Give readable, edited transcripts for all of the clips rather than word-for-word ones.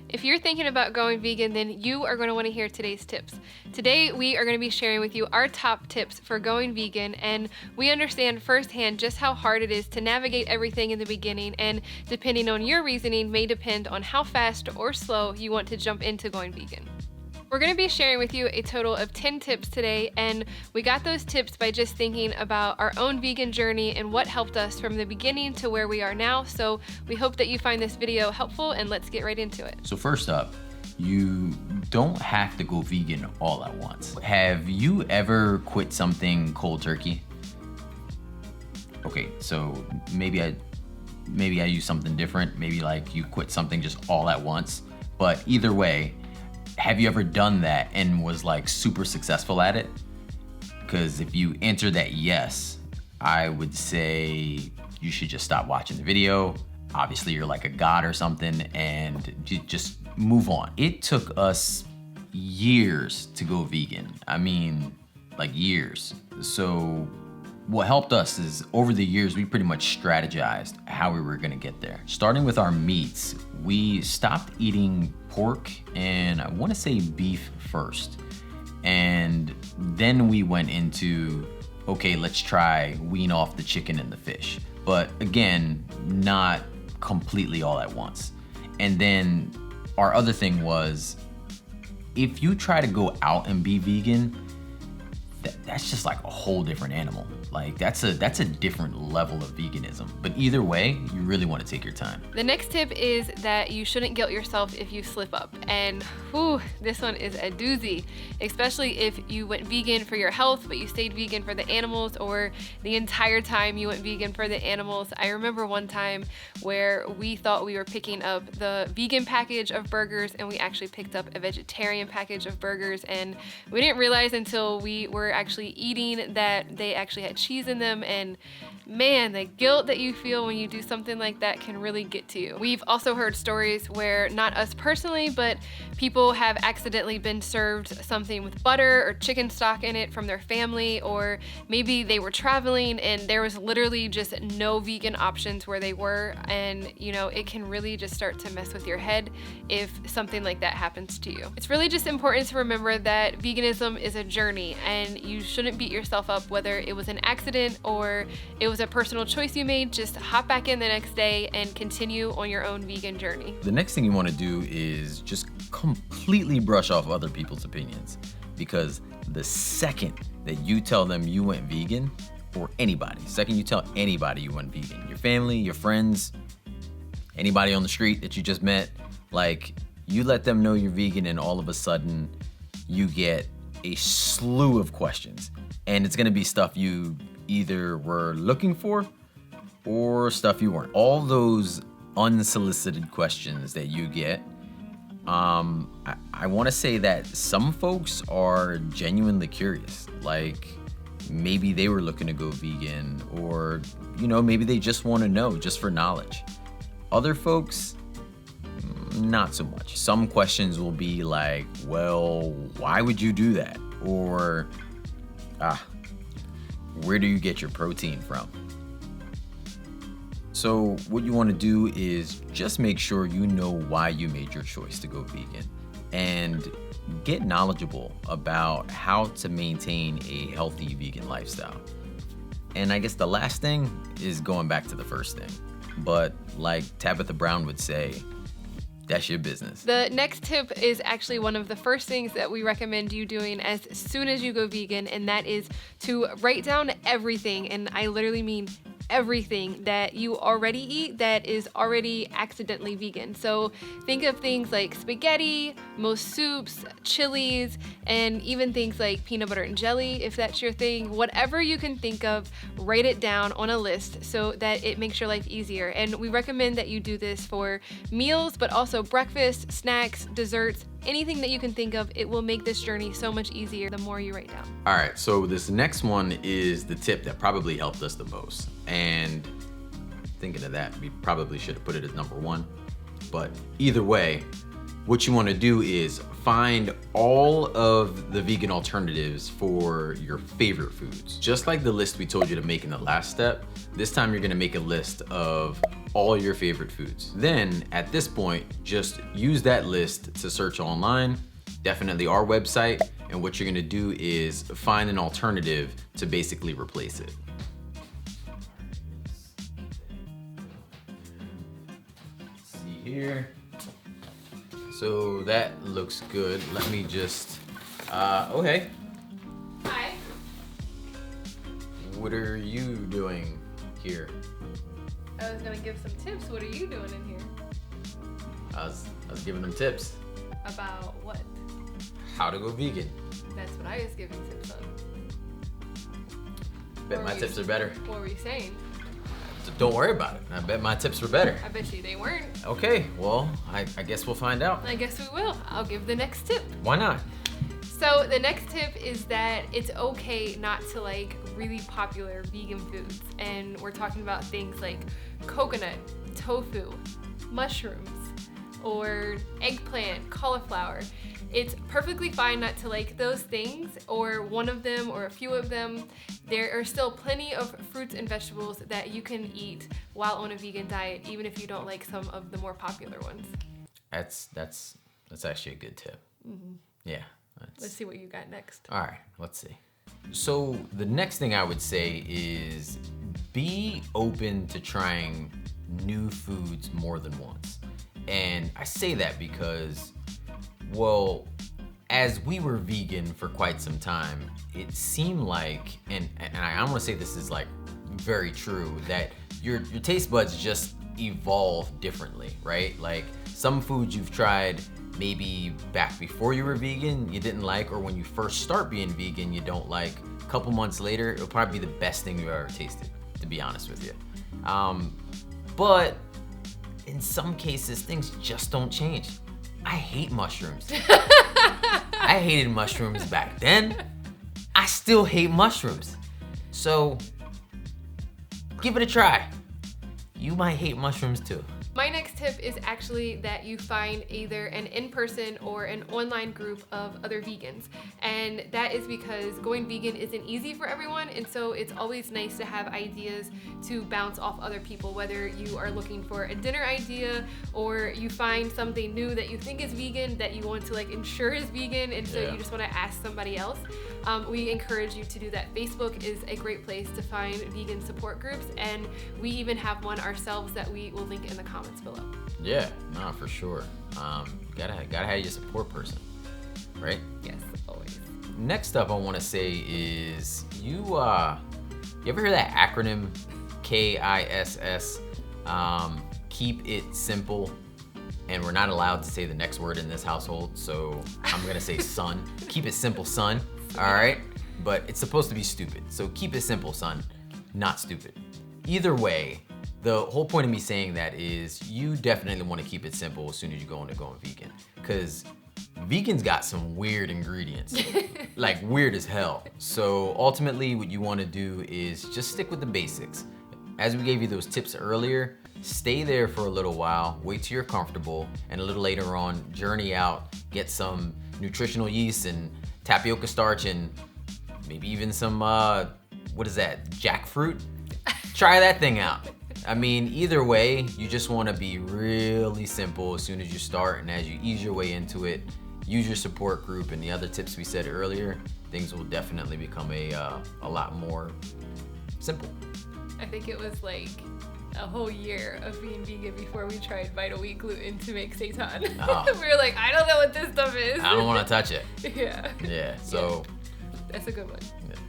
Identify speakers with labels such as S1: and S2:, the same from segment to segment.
S1: If you're thinking about going vegan, then you are going to want to hear today's tips. Today, we are going to be sharing with you our top tips for going vegan, and we understand firsthand just how hard it is to navigate everything in the beginning, and depending on your reasoning may depend on how fast or slow you want to jump into going vegan. We're going to be sharing with you a total of 10 tips today, and we got those tips by just thinking about our own vegan journey and what helped us from the beginning to where we are now. So we hope that you find this video helpful, and let's get right into it.
S2: So first up, you don't have to go vegan all at once. Have you ever quit something cold turkey? Okay, so maybe I use something different. Maybe like you quit something just all at once. But either way, have you ever done that and was like super successful at it? Because if you answer that yes, I would say you should just stop watching the video. Obviously you're like a god or something, and you just move on. It took us years to go vegan. I mean, like years. So what helped us is over the years, we pretty much strategized how we were gonna get there. Starting with our meats, we stopped eating pork and I wanna say beef first. And then we went into, okay, let's try wean off the chicken and the fish. But again, not completely all at once. And then our other thing was, if you try to go out and be vegan, that's just like a whole different animal. Like that's a different level of veganism. But either way, you really want to take your time.
S1: The next tip is that you shouldn't guilt yourself if you slip up. And whew, this one is a doozy, especially if you went vegan for your health, but you stayed vegan for the animals, or the entire time you went vegan for the animals. I remember one time where we thought we were picking up the vegan package of burgers, and we actually picked up a vegetarian package of burgers, and we didn't realize until we were actually eating that they actually had cheese in them. And man, the guilt that you feel when you do something like that can really get to you. We've also heard stories where, not us personally, but people have accidentally been served something with butter or chicken stock in it from their family, or maybe they were traveling and there was literally just no vegan options where they were, and you know, it can really just start to mess with your head if something like that happens to you. It's really just important to remember that veganism is a journey, and you shouldn't beat yourself up whether it was an accident or it was a personal choice you made. Just hop back in the next day and continue on your own vegan journey.
S2: The next thing you want to do is just completely brush off other people's opinions, because the second that you tell them you went vegan, or anybody, second you tell anybody you went vegan, your family, your friends, anybody on the street that you just met, like you let them know you're vegan, and all of a sudden you get a slew of questions, and it's gonna be stuff you either were looking for or stuff you weren't. All those unsolicited questions that you get, I want to say that some folks are genuinely curious. Like maybe they were looking to go vegan, or you know, maybe they just want to know just for knowledge. Other folks, not so much. Some questions will be like, well, why would you do that? Or, where do you get your protein from? So what you want to do is just make sure you know why you made your choice to go vegan, and get knowledgeable about how to maintain a healthy vegan lifestyle. And I guess the last thing is going back to the first thing, but like Tabitha Brown would say, that's your business.
S1: The next tip is actually one of the first things that we recommend you doing as soon as you go vegan, and that is to write down everything, and I literally mean everything that you already eat that is already accidentally vegan. So think of things like spaghetti, most soups, chilies, and even things like peanut butter and jelly, if that's your thing. Whatever you can think of, write it down on a list so that it makes your life easier. And we recommend that you do this for meals, but also breakfast, snacks, desserts, anything that you can think of. It will make this journey so much easier the more you write down.
S2: All right, so this next one is the tip that probably helped us the most. And thinking of that, we probably should have put it as number one. But either way, what you want to do is find all of the vegan alternatives for your favorite foods. Just like the list we told you to make in the last step, this time you're going to make a list of all your favorite foods. Then at this point, just use that list to search online, definitely our website, and what you're gonna do is find an alternative to basically replace it. Let's see here. So that looks good. Let me just, okay.
S1: Hi.
S2: What are you doing here?
S1: I was gonna give some tips. What are you doing in here?
S2: I was giving them tips.
S1: About what?
S2: How to go vegan.
S1: That's what I was giving tips on.
S2: Bet my tips are better.
S1: What were you saying?
S2: So don't worry about it. I bet my tips were better.
S1: I bet you they weren't.
S2: Okay, well, I guess we'll find out.
S1: I guess we will. I'll give the next tip.
S2: Why not?
S1: So the next tip is that it's okay not to like really popular vegan foods. And we're talking about things like coconut, tofu, mushrooms, or eggplant, cauliflower. It's perfectly fine not to like those things or one of them or a few of them. There are still plenty of fruits and vegetables that you can eat while on a vegan diet, even if you don't like some of the more popular ones.
S2: That's actually a good tip.
S1: Mm-hmm.
S2: Yeah.
S1: Let's see what you got next.
S2: All right, let's see. So the next thing I would say is be open to trying new foods more than once. And I say that because, well, as we were vegan for quite some time, it seemed like, and I want to say this is like very true, that your taste buds just evolve differently, right? Like some foods you've tried maybe back before you were vegan, you didn't like, or when you first start being vegan, you don't like. A couple months later, it'll probably be the best thing you've ever tasted, to be honest with you. But in some cases, things just don't change. I hate mushrooms. I hated mushrooms back then. I still hate mushrooms. So give it a try. You might hate mushrooms too.
S1: My next tip is actually that you find either an in-person or an online group of other vegans. And that is because going vegan isn't easy for everyone, and so it's always nice to have ideas to bounce off other people, whether you are looking for a dinner idea or you find something new that you think is vegan that you want to like ensure is vegan, and so you just want to ask somebody else. We encourage you to do that. Facebook is a great place to find vegan support groups, and we even have one ourselves that we will link in the comments below.
S2: Yeah, no, for sure. Gotta have your support person, right?
S1: Yes, always.
S2: Next up, I want to say is you ever hear that acronym KISS? Keep it simple. And we're not allowed to say the next word in this household, so I'm gonna say son. Keep it simple, son. All right? But it's supposed to be stupid. So keep it simple, son, not stupid. Either way, the whole point of me saying that is you definitely want to keep it simple as soon as you go into going vegan. Because vegans got some weird ingredients, like weird as hell. So ultimately what you want to do is just stick with the basics. As we gave you those tips earlier, stay there for a little while, wait till you're comfortable, and a little later on, journey out, get some nutritional yeast and tapioca starch and maybe even some, what is that, jackfruit? Try that thing out. I mean, either way, you just want to be really simple as soon as you start, and as you ease your way into it, use your support group and the other tips we said earlier, things will definitely become a lot more simple.
S1: I think it was like a whole year of being vegan before we tried Vital Wheat gluten to make seitan.
S2: Oh.
S1: We were like, I don't know what this stuff is.
S2: I don't want to touch it.
S1: Yeah.
S2: Yeah, so.
S1: That's a good one.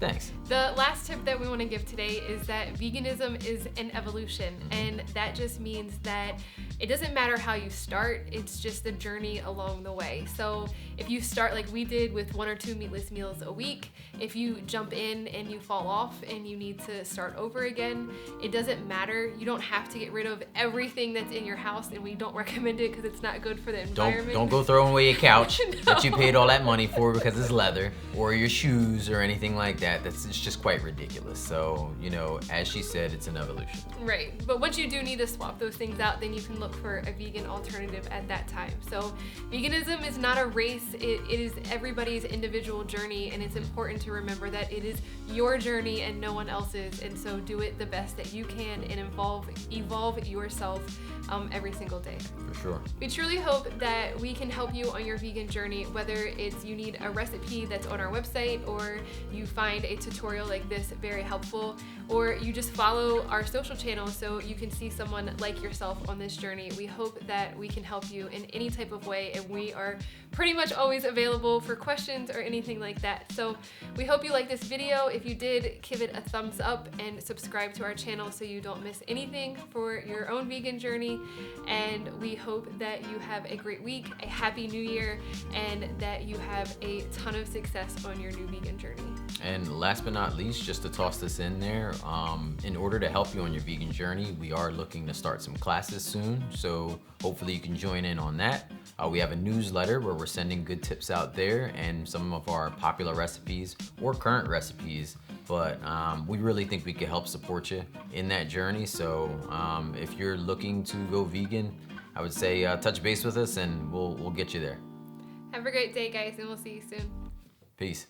S2: Thanks.
S1: The last tip that we want to give today is that veganism is an evolution, and that just means that it doesn't matter how you start, it's just a journey along the way. So if you start like we did with 1 or 2 meatless meals a week, if you jump in and you fall off and you need to start over again, it doesn't matter. You don't have to get rid of everything that's in your house, and we don't recommend it because it's not good for the environment.
S2: Don't go throwing away your couch
S1: No.
S2: that you paid all that money for because it's leather, or your shoes or anything like that. at, it's just quite ridiculous. So, you know, as she said, it's an evolution.
S1: Right, but once you do need to swap those things out, then you can look for a vegan alternative at that time. So veganism is not a race, it is everybody's individual journey, and it's important to remember that it is your journey and no one else's, and so do it the best that you can and evolve yourself every single day.
S2: For sure.
S1: We truly hope that we can help you on your vegan journey, whether it's you need a recipe that's on our website, or you find a tutorial like this very helpful, or you just follow our social channels so you can see someone like yourself on this journey. We hope that we can help you in any type of way, and we are pretty much always available for questions or anything like that. So we hope you like this video. If you did, give it a thumbs up and subscribe to our channel so you don't miss anything for your own vegan journey. And we hope that you have a great week, a happy new year, and that you have a ton of success on your new vegan journey.
S2: And last but not least, just to toss this in there, in order to help you on your vegan journey, we are looking to start some classes soon. So hopefully you can join in on that. We have a newsletter where we're sending good tips out there and some of our popular recipes or current recipes. But we really think we can help support you in that journey. So if you're looking to go vegan, I would say touch base with us and we'll get you there.
S1: Have a great day, guys, and we'll see you soon.
S2: Peace.